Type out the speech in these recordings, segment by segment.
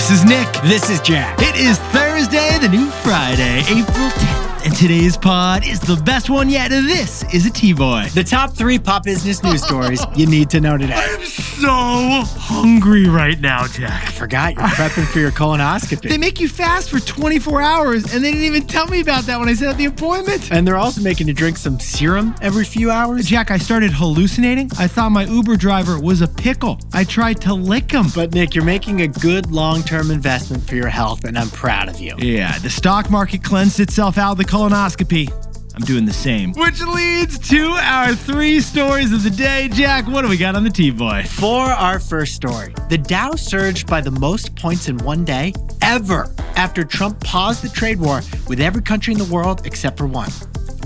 This is Nick. This is Jack. It is Thursday, the new Friday, April 10th, and today's pod is the best one yet. This is a T-Boy. The top 3 pop business news stories you need to know today. I'm so hungry right now, Jack. I forgot you're prepping for your colonoscopy. They make you fast for 24 hours, and they didn't even tell me about that when I set up the appointment. And they're also making you drink some serum every few hours. Jack, I started hallucinating. I thought my Uber driver was a pickle. I tried to lick him. But Nick, you're making a good long-term investment for your health, and I'm proud of you. Yeah, the stock market cleansed itself out of the colonoscopy. I'm doing the same. Which leads to our 3 stories of the day. Jack, what do we got on the T-Boy? For our first story, the Dow surged by the most points in one day ever after Trump paused the trade war with every country in the world except for one.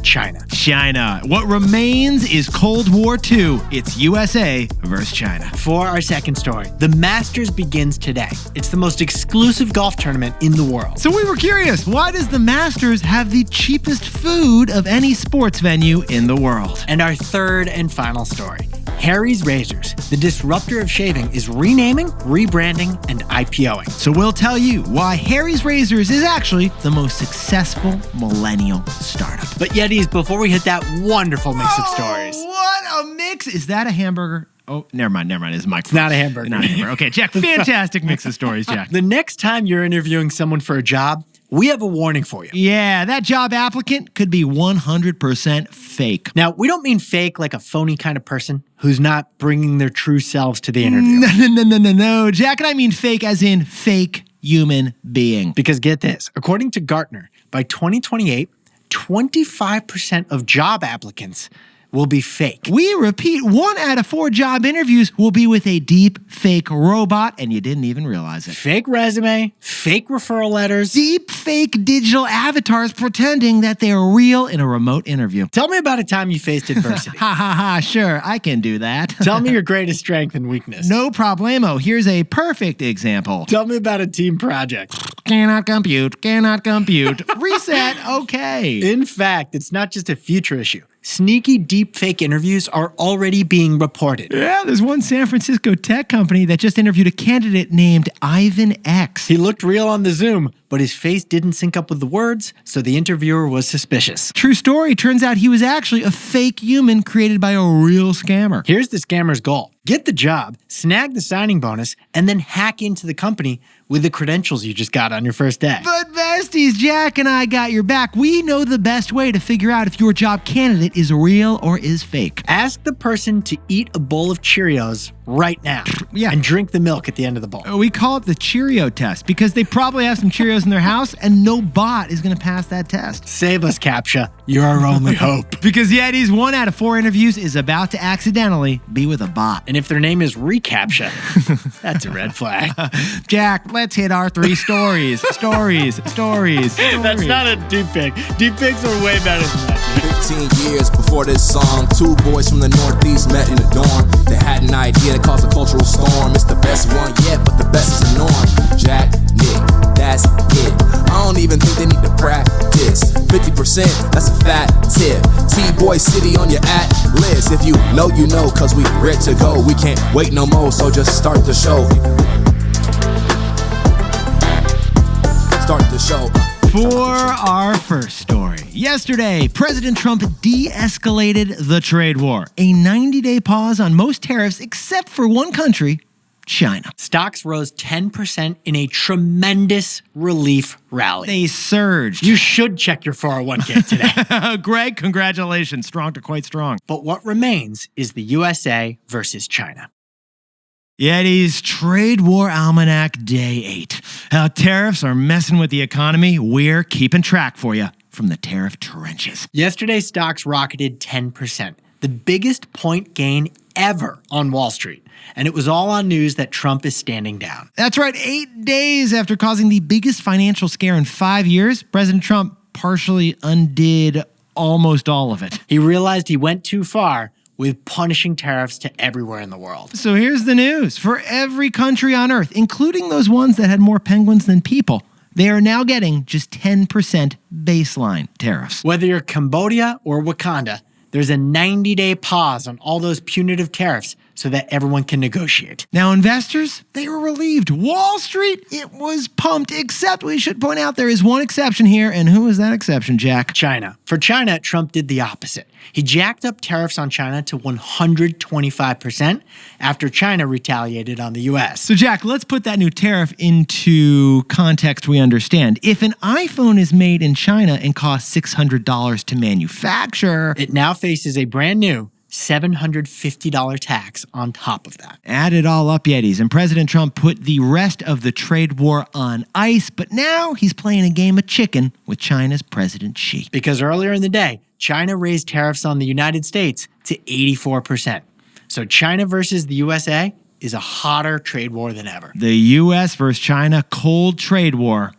China. What remains is Cold War II. It's USA versus China. For our second story, the Masters begins today. It's the most exclusive golf tournament in the world. So we were curious, why does the Masters have the cheapest food of any sports venue in the world? And our third and final story, Harry's Razors, the disruptor of shaving, is renaming, rebranding, and IPOing. So we'll tell you why Harry's Razors is actually the most successful millennial startup. But Yetis, before we hit that wonderful mix of stories. What a mix! Is that a hamburger? Oh, never mind. It's Mike. It's not a hamburger. Not a hamburger. Okay, Jack, fantastic mix of stories, Jack. The next time you're interviewing someone for a job, we have a warning for you. Yeah, that job applicant could be 100% fake. Now, we don't mean fake like a phony kind of person who's not bringing their true selves to the interview. No. Jack and I mean fake as in fake human being. Because get this, according to Gartner, by 2028, 25% of job applicants will be fake. We repeat, 1 out of 4 job interviews will be with a deep fake robot, and you didn't even realize it. Fake resume, fake referral letters. Deep fake digital avatars pretending that they are real in a remote interview. Tell me about a time you faced adversity. Sure, I can do that. Tell me your greatest strength and weakness. No problemo. Here's a perfect example. Tell me about a team project. Cannot compute. Reset, okay. In fact, it's not just a future issue. Sneaky deep fake interviews are already being reported. Yeah, there's one San Francisco tech company that just interviewed a candidate named Ivan X. He looked real on the Zoom, but his face didn't sync up with the words, so the interviewer was suspicious. True story. Turns out he was actually a fake human created by a real scammer. Here's the scammer's goal. Get the job, snag the signing bonus, and then hack into the company with the credentials you just got on your first day. But besties, Jack and I got your back. We know the best way to figure out if your job candidate is real or is fake. Ask the person to eat a bowl of Cheerios right now. Yeah. And drink the milk at the end of the bowl. We call it the Cheerio test because they probably have some Cheerios in their house and no bot is going to pass that test. Save us, CAPTCHA. You're our only hope. Because Yetis, 1 out of 4 interviews is about to accidentally be with a bot. And if their name is ReCAPTCHA, that's a red flag. Jack, let's hit our 3 stories. Stories. That's not a deep pick. Deep picks are way better than that. 15 years before this song, 2 boys from the Northeast met in a dorm. They had an idea that caused a cultural storm. It's the best one yet, but the best is a norm. Jack, Nick, that's it. I don't even think they need to practice. 50%, that's a fat tip. T-Boy City on your at-list. If you know, you know, cause we ready to go. We can't wait no more, so just start the show. Start the show. For our first story, yesterday, President Trump de-escalated the trade war. A 90-day pause on most tariffs except for one country, China. Stocks rose 10% in a tremendous relief rally. They surged. You should check your 401k today. Greg, congratulations. Strong to quite strong. But what remains is the USA versus China. Yetis Trade War Almanac Day 8. How tariffs are messing with the economy. We're keeping track for you from the tariff trenches. Yesterday, stocks rocketed 10%, the biggest point gain ever on Wall Street. And it was all on news that Trump is standing down. That's right. 8 days after causing the biggest financial scare in 5 years, President Trump partially undid almost all of it. He realized he went too far with punishing tariffs to everywhere in the world. So here's the news. For every country on Earth, including those ones that had more penguins than people, they are now getting just 10% baseline tariffs. Whether you're Cambodia or Wakanda, there's a 90-day pause on all those punitive tariffs so that everyone can negotiate. Now, investors, they were relieved. Wall Street, it was pumped, except we should point out there is one exception here. And who is that exception, Jack? China. For China, Trump did the opposite. He jacked up tariffs on China to 125% after China retaliated on the U.S. So, Jack, let's put that new tariff into context we understand. If an iPhone is made in China and costs $600 to manufacture, it now faces a brand new $750 tax on top of that. Add it all up, Yetis, and President Trump put the rest of the trade war on ice, but now he's playing a game of chicken with China's President Xi. Because earlier in the day, China raised tariffs on the United States to 84%. So China versus the USA is a hotter trade war than ever. The U.S. versus China cold trade war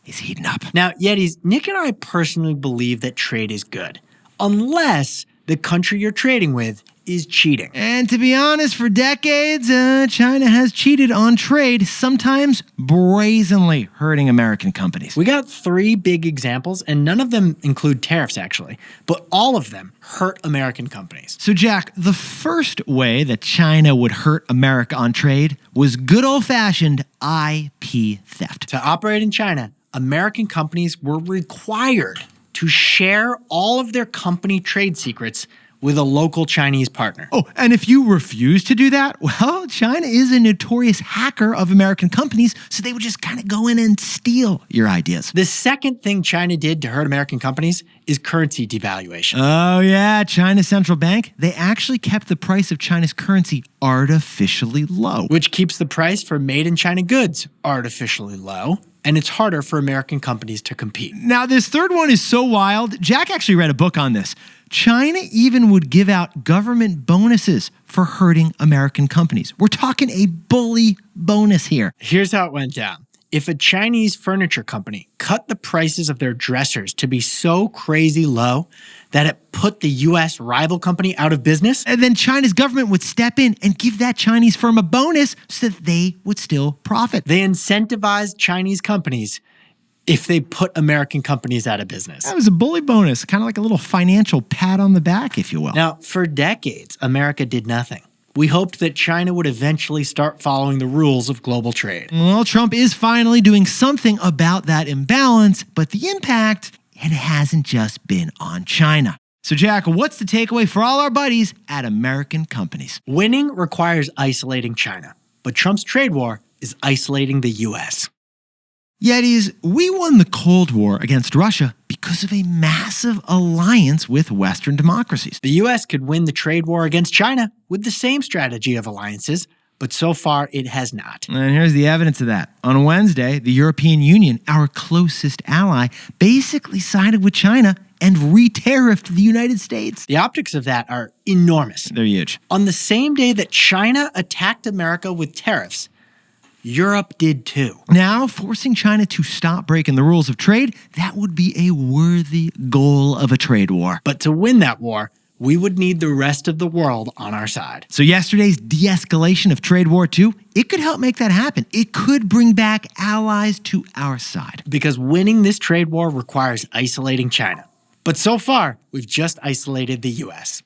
is heating up. Now, Yetis, Nick and I personally believe that trade is good, unless the country you're trading with is cheating. And to be honest, for decades, China has cheated on trade, sometimes brazenly hurting American companies. We got 3 big examples, and none of them include tariffs, actually, but all of them hurt American companies. So, Jack, the first way that China would hurt America on trade was good old-fashioned IP theft. To operate in China, American companies were required to share all of their company trade secrets with a local Chinese partner. Oh, and if you refuse to do that, well, China is a notorious hacker of American companies, so they would just kind of go in and steal your ideas. The second thing China did to hurt American companies is currency devaluation. Oh, yeah, China's central bank, they actually kept the price of China's currency artificially low. Which keeps the price for made-in-China goods artificially low, and it's harder for American companies to compete. Now, this third one is so wild. Jack actually read a book on this. China even would give out government bonuses for hurting American companies. We're talking a bully bonus here. Here's how it went down. If a Chinese furniture company cut the prices of their dressers to be so crazy low that it put the U.S. rival company out of business, and then China's government would step in and give that Chinese firm a bonus so that they would still profit. They incentivized Chinese companies if they put American companies out of business. That was a bully bonus, kind of like a little financial pat on the back, if you will. Now, for decades, America did nothing. We hoped that China would eventually start following the rules of global trade. Well, Trump is finally doing something about that imbalance, but the impact, it hasn't just been on China. So, Jack, what's the takeaway for all our buddies at American companies? Winning requires isolating China, but Trump's trade war is isolating the U.S. Yetis, we won the Cold War against Russia because of a massive alliance with Western democracies. The U.S. could win the trade war against China with the same strategy of alliances, but so far it has not. And here's the evidence of that. On Wednesday, the European Union, our closest ally, basically sided with China and re-tariffed the United States. The optics of that are enormous. They're huge. On the same day that China attacked America with tariffs, Europe did too. Now, forcing China to stop breaking the rules of trade, that would be a worthy goal of a trade war. But to win that war, we would need the rest of the world on our side. So yesterday's de-escalation of Trade War II, it could help make that happen. It could bring back allies to our side. Because winning this trade war requires isolating China. But so far, we've just isolated the U.S.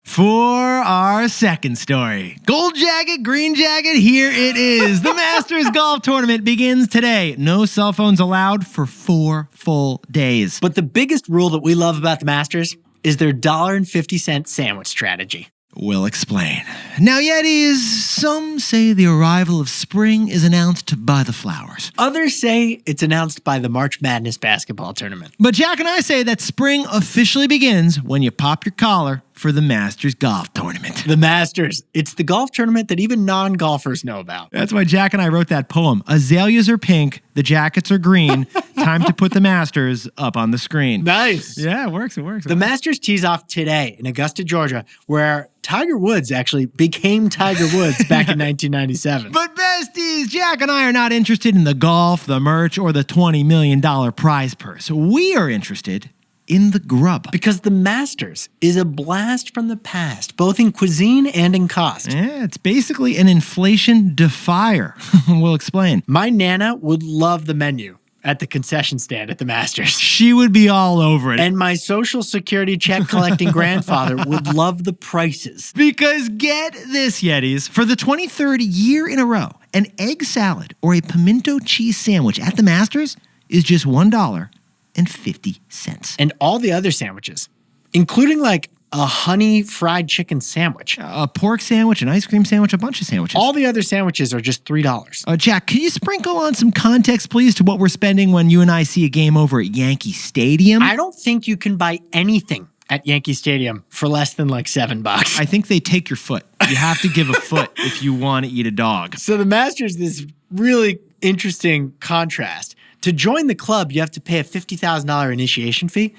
For our second story, gold jacket, green jacket, here it is. The Masters Golf Tournament begins today. No cell phones allowed for 4 full days. But the biggest rule that we love about the Masters is their $1.50 sandwich strategy. We'll explain. Now, Yetis, some say the arrival of spring is announced by the flowers. Others say it's announced by the March Madness basketball tournament. But Jack and I say that spring officially begins when you pop your collar for the Masters Golf Tournament. The Masters. It's the golf tournament that even non-golfers know about. That's why Jack and I wrote that poem. Azaleas are pink, the jackets are green. Time to put the Masters up on the screen. Nice. Yeah, it works. The Masters tees off today in Augusta, Georgia, where Tiger Woods actually became Tiger Woods back in 1997. But besties, Jack and I are not interested in the golf, the merch, or the $20 million prize purse. We are interested in the grub. Because the Masters is a blast from the past, both in cuisine and in cost. Yeah, it's basically an inflation defier. We'll explain. My Nana would love the menu. at the concession stand at the Masters. She would be all over it. And my Social Security check collecting grandfather would love the prices. Because get this, Yetis, for the 23rd year in a row, an egg salad or a pimento cheese sandwich at the Masters is just $1.50. And all the other sandwiches, including like a honey fried chicken sandwich, a pork sandwich, an ice cream sandwich, a bunch of sandwiches. all the other sandwiches are just $3. Jack, can you sprinkle on some context, please, to what we're spending when you and I see a game over at Yankee Stadium? I don't think you can buy anything at Yankee Stadium for less than like $7. I think they take your foot. You have to give a foot if you want to eat a dog. So the Masters, this really interesting contrast. To join the club, you have to pay a $50,000 initiation fee,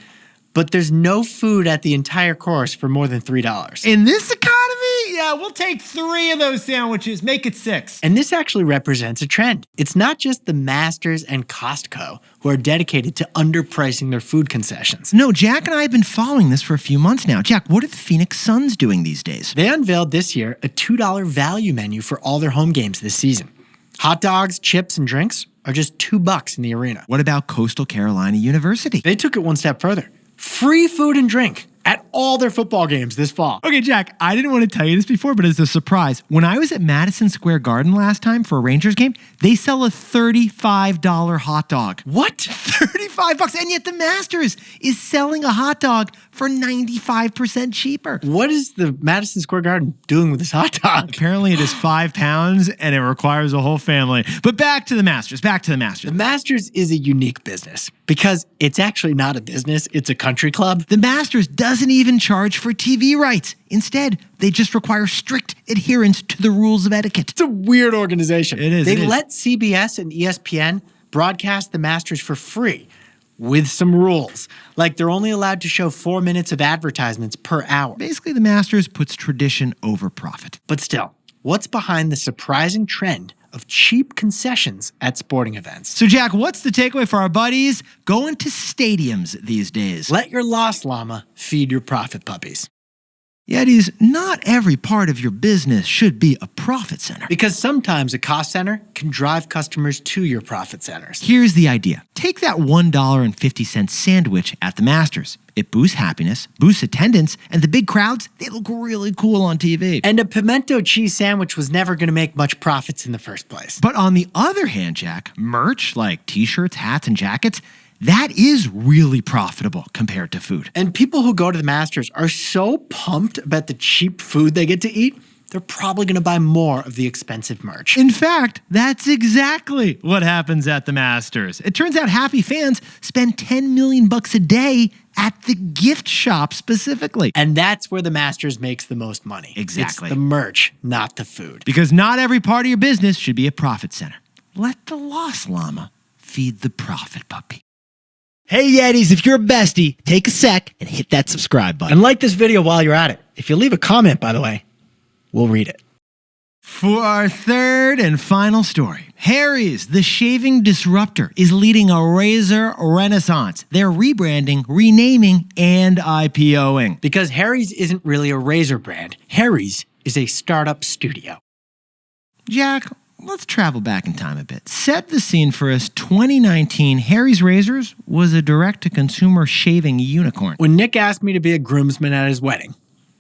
but there's no food at the entire course for more than $3. In this economy, yeah, we'll take 3 of those sandwiches, make it 6. And this actually represents a trend. It's not just the Masters and Costco who are dedicated to underpricing their food concessions. No, Jack and I have been following this for a few months now. Jack, what are the Phoenix Suns doing these days? They unveiled this year a $2 value menu for all their home games this season. Hot dogs, chips, and drinks are just $2 in the arena. What about Coastal Carolina University? They took it one step further. Free food and drink at all their football games this fall. Okay, Jack, I didn't want to tell you this before, but as a surprise, when I was at Madison Square Garden last time for a Rangers game, they sell a $35 hot dog. What? $35, and yet the Masters is selling a hot dog for 95% cheaper. What is the Madison Square Garden doing with this hot dog? Apparently it is 5 pounds and it requires a whole family. But back to the Masters, The Masters is a unique business because it's actually not a business, it's a country club. The Masters doesn't even charge for TV rights. Instead, they just require strict adherence to the rules of etiquette. It's a weird organization. It is. They let CBS and ESPN broadcast the Masters for free with some rules. Like they're only allowed to show 4 minutes of advertisements per hour. Basically, the Masters puts tradition over profit. But still, what's behind the surprising trend of cheap concessions at sporting events? So, Jack, what's the takeaway for our buddies going to stadiums these days? Let your lost llama feed your profit puppies. Yetis, not every part of your business should be a profit center. Because sometimes a cost center can drive customers to your profit centers. Here's the idea. Take that $1.50 sandwich at the Masters. It boosts happiness, boosts attendance, and the big crowds, they look really cool on TV. And a pimento cheese sandwich was never going to make much profits in the first place. But on the other hand, Jack, merch like t-shirts, hats, and jackets, that is really profitable compared to food. And people who go to the Masters are so pumped about the cheap food they get to eat, they're probably going to buy more of the expensive merch. In fact, that's exactly what happens at the Masters. It turns out happy fans spend $10 million a day at the gift shop specifically. And that's where the Masters makes the most money. Exactly. It's the merch, not the food. Because not every part of your business should be a profit center. Let the lost llama feed the profit puppy. Hey Yetis, if you're a bestie, take a sec and hit that subscribe button. And like this video while you're at it. If you leave a comment, by the way, we'll read it. For our third and final story, Harry's, the shaving disruptor, is leading a razor renaissance. They're rebranding, renaming, and IPOing. Because Harry's isn't really a razor brand. Harry's is a startup studio. Jack, let's travel back in time a bit. Set the scene for us. 2019, Harry's Razors was a direct-to-consumer shaving unicorn. When Nick asked me to be a groomsman at his wedding,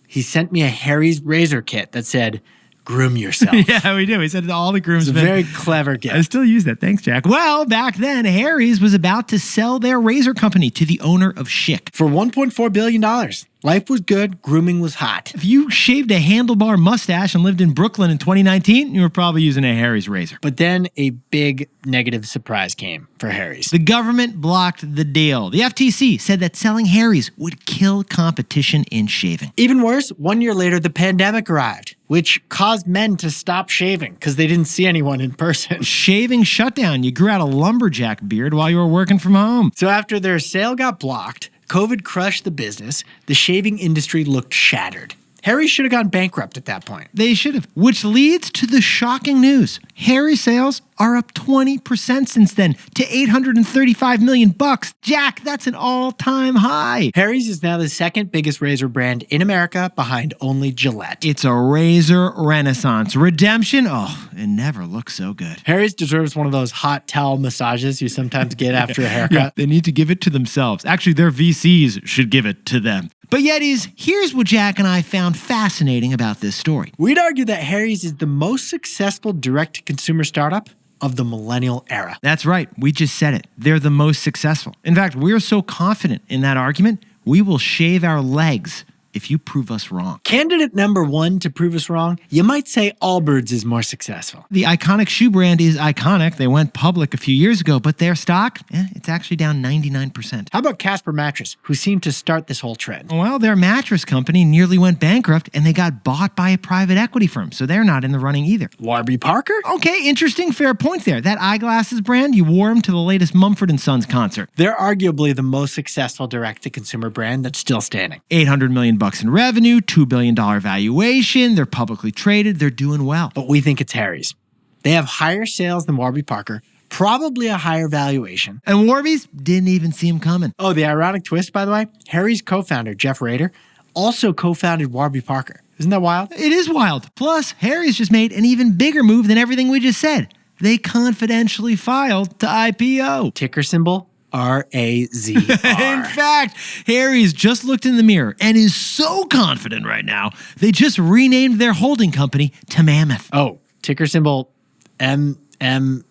he sent me a Harry's razor kit that said, "Groom yourself." Yeah, we do. He said to all the groomsmen. It's a very clever gift. I still use that. Thanks, Jack. Well, back then, Harry's was about to sell their razor company to the owner of Schick. For $1.4 billion. Life was good, grooming was hot. If you shaved a handlebar mustache and lived in Brooklyn in 2019, you were probably using a Harry's razor. But then a big negative surprise came for Harry's. The government blocked the deal. The FTC said that selling Harry's would kill competition in shaving. Even worse, 1 year later, the pandemic arrived, which caused men to stop shaving because they didn't see anyone in person. Shaving shutdown. You grew out a lumberjack beard while you were working from home. So after their sale got blocked, COVID crushed the business. The shaving industry looked shattered. Harry should have gone bankrupt at that point. They should have. Which leads to the shocking news. Harry sales are up 20% since then to $835 million. Jack, that's an all-time high. Harry's is now the second biggest razor brand in America behind only Gillette. It's a razor renaissance. Redemption, it never looks so good. Harry's deserves one of those hot towel massages you sometimes get after a haircut. Yeah, they need to give it to themselves. Actually, their VCs should give it to them. But Yetis, here's what Jack and I found fascinating about this story. We'd argue that Harry's is the most successful direct-to-consumer startup of the millennial era. That's right. We just said it. They're the most successful. In fact, we're so confident in that argument, we will shave our legs if you prove us wrong. Candidate number one to prove us wrong, you might say Allbirds is more successful. The iconic shoe brand is iconic. They went public a few years ago, but their stock, it's actually down 99%. How about Casper Mattress, who seemed to start this whole trend? Well, their mattress company nearly went bankrupt and they got bought by a private equity firm, so they're not in the running either. Warby Parker? Okay, interesting, fair point there. That eyeglasses brand, you wore them to the latest Mumford & Sons concert. They're arguably the most successful direct-to-consumer brand that's still standing. $800 million in revenue, $2 billion valuation. They're publicly traded. They're doing well. But we think it's Harry's. They have higher sales than Warby Parker, probably a higher valuation. And Warby's didn't even see him coming. Oh, the ironic twist, by the way, Harry's co-founder, Jeff Rader, also co-founded Warby Parker. Isn't that wild? It is wild. Plus, Harry's just made an even bigger move than everything we just said. They confidentially filed to IPO. Ticker symbol RAZR. In fact, Harry's just looked in the mirror and is so confident right now, they just renamed their holding company to Mammoth. Oh, ticker symbol MMMTH.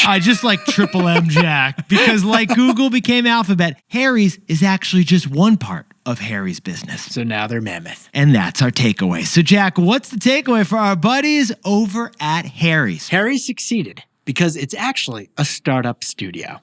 I just like triple M Jack because like Google became Alphabet, Harry's is actually just one part of Harry's business. So now they're Mammoth. And that's our takeaway. So Jack, what's the takeaway for our buddies over at Harry's? Harry's succeeded because it's actually a startup studio.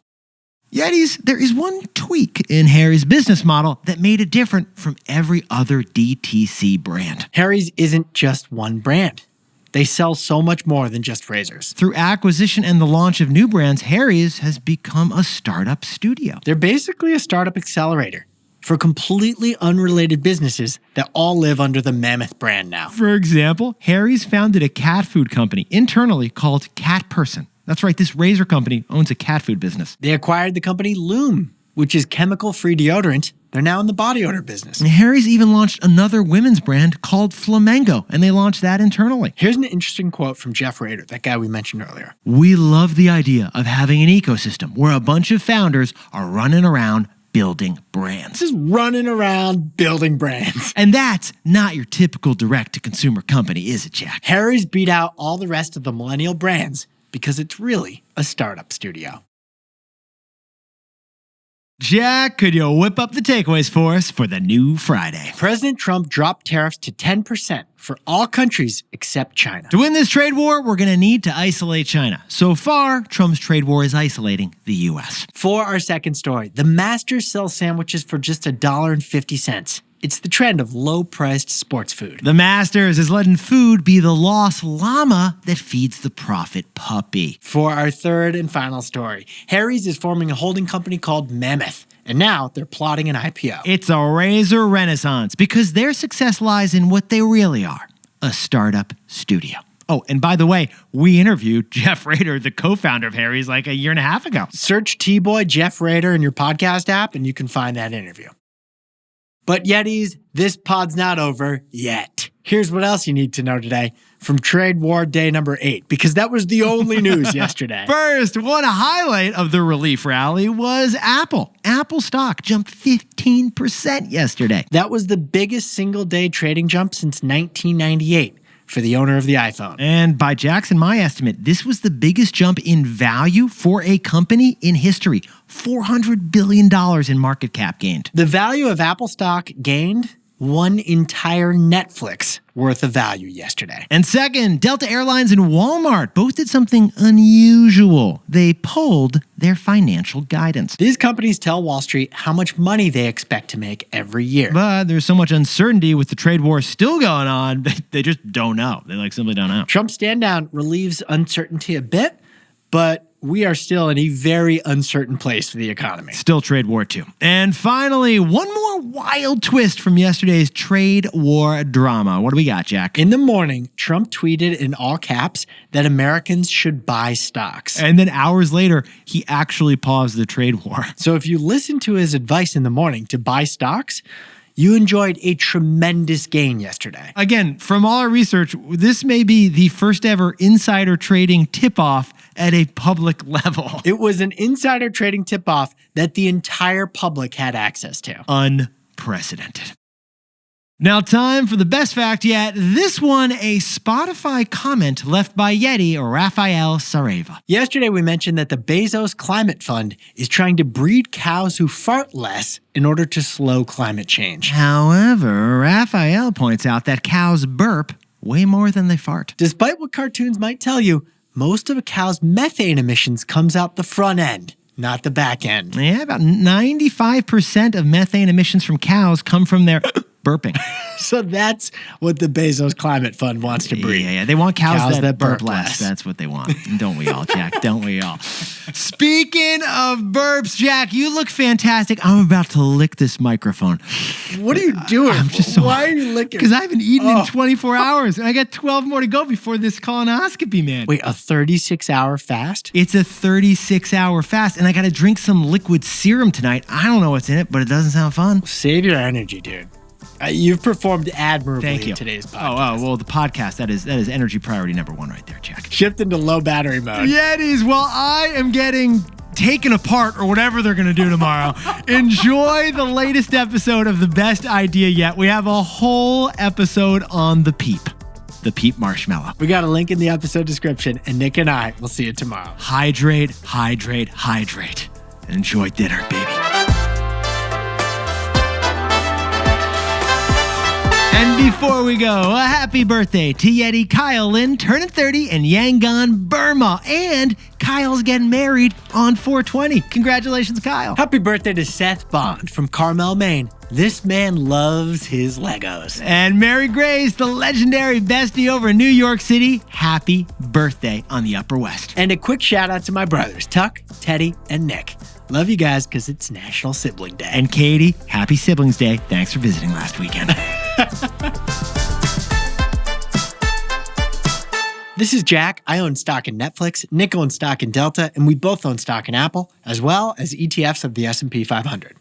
Yetis, there is one tweak in Harry's business model that made it different from every other DTC brand. Harry's isn't just one brand. They sell so much more than just razors. Through acquisition and the launch of new brands, Harry's has become a startup studio. They're basically a startup accelerator for completely unrelated businesses that all live under the Mammoth brand now. For example, Harry's founded a cat food company internally called Cat Person. That's right, this razor company owns a cat food business. They acquired the company Loom, which is chemical-free deodorant. They're now in the body odor business. And Harry's even launched another women's brand called Flamengo, and they launched that internally. Here's an interesting quote from Jeff Rader, that guy we mentioned earlier. We love the idea of having an ecosystem where a bunch of founders are running around building brands. Just running around building brands. And that's not your typical direct-to-consumer company, is it, Jack? Harry's beat out all the rest of the millennial brands because it's really a startup studio. Jack, could you whip up the takeaways for us for the new Friday? President Trump dropped tariffs to 10% for all countries except China. To win this trade war, we're going to need to isolate China. So far, Trump's trade war is isolating the U.S. For our second story, the Masters sell sandwiches for just $1.50. It's the trend of low-priced sports food. The Masters is letting food be the lost llama that feeds the profit puppy. For our third and final story, Harry's is forming a holding company called Mammoth, and now they're plotting an IPO. It's a razor renaissance because their success lies in what they really are, a startup studio. Oh, and by the way, we interviewed Jeff Rader, the co-founder of Harry's, like a year and a half ago. Search T-Boy Jeff Rader in your podcast app, and you can find that interview. But Yetis, this pod's not over yet. Here's what else you need to know today from Trade War Day number 8, because that was the only news yesterday. First, one highlight of the relief rally was Apple. Apple stock jumped 15% yesterday. That was the biggest single-day trading jump since 1998 for the owner of the iPhone. And by Jack's and my estimate, this was the biggest jump in value for a company in history. $400 billion in market cap gained. The value of Apple stock gained one entire Netflix worth of value yesterday. And second, Delta Airlines and Walmart both did something unusual. They pulled their financial guidance. These companies tell Wall Street how much money they expect to make every year. But there's so much uncertainty with the trade war still going on, they just don't know. They simply don't know. Trump's stand down relieves uncertainty a bit, but we are still in a very uncertain place for the economy. Still trade war too. And finally, one more wild twist from yesterday's trade war drama. What do we got, Jack? In the morning, Trump tweeted in all caps that Americans should buy stocks. And then hours later, he actually paused the trade war. So if you listen to his advice in the morning to buy stocks, you enjoyed a tremendous gain yesterday. Again, from all our research, this may be the first ever insider trading tip-off at a public level. It was an insider trading tip-off that the entire public had access to. Unprecedented. Now, time for the best fact yet. This one, a Spotify comment left by Yeti Rafael Sareva. Yesterday, we mentioned that the Bezos Climate Fund is trying to breed cows who fart less in order to slow climate change. However, Raphael points out that cows burp way more than they fart. Despite what cartoons might tell you, most of a cow's methane emissions comes out the front end, not the back end. Yeah, about 95% of methane emissions from cows come from their burping. So that's what the Bezos Climate Fund wants to breed. Yeah. They want cows that burp less. That's what they want. Don't we all, Jack? Don't we all? Speaking of burps, Jack, you look fantastic. I'm about to lick this microphone. What are you doing? Why are you licking? Because I haven't eaten in 24 hours, and I got 12 more to go before this colonoscopy, man. Wait, a 36-hour fast? It's a 36-hour fast, and I got to drink some liquid serum tonight. I don't know what's in it, but it doesn't sound fun. Save your energy, dude. You've performed admirably Thank you. in today's podcast. Well, the podcast, that is energy priority number one right there, Jack. Shift into low battery mode. Yeah, it is. Well, I am getting taken apart or whatever they're going to do tomorrow. Enjoy the latest episode of The Best Idea Yet. We have a whole episode on the Peep marshmallow. We got a link in the episode description, and Nick and I will see you tomorrow. Hydrate, hydrate, hydrate. And enjoy dinner, baby. And before we go, a happy birthday to Yeti Kyle Lin, turning 30 in Yangon, Burma. And Kyle's getting married on 420. Congratulations, Kyle. Happy birthday to Seth Bond from Carmel, Maine. This man loves his Legos. And Mary Grace, the legendary bestie over in New York City. Happy birthday on the Upper West. And a quick shout out to my brothers, Tuck, Teddy, and Nick. Love you guys because it's National Sibling Day. And Katie, happy Siblings Day. Thanks for visiting last weekend. This is Jack. I own stock in Netflix. Nick owns stock in Delta, and we both own stock in Apple, as well as ETFs of the S&P 500.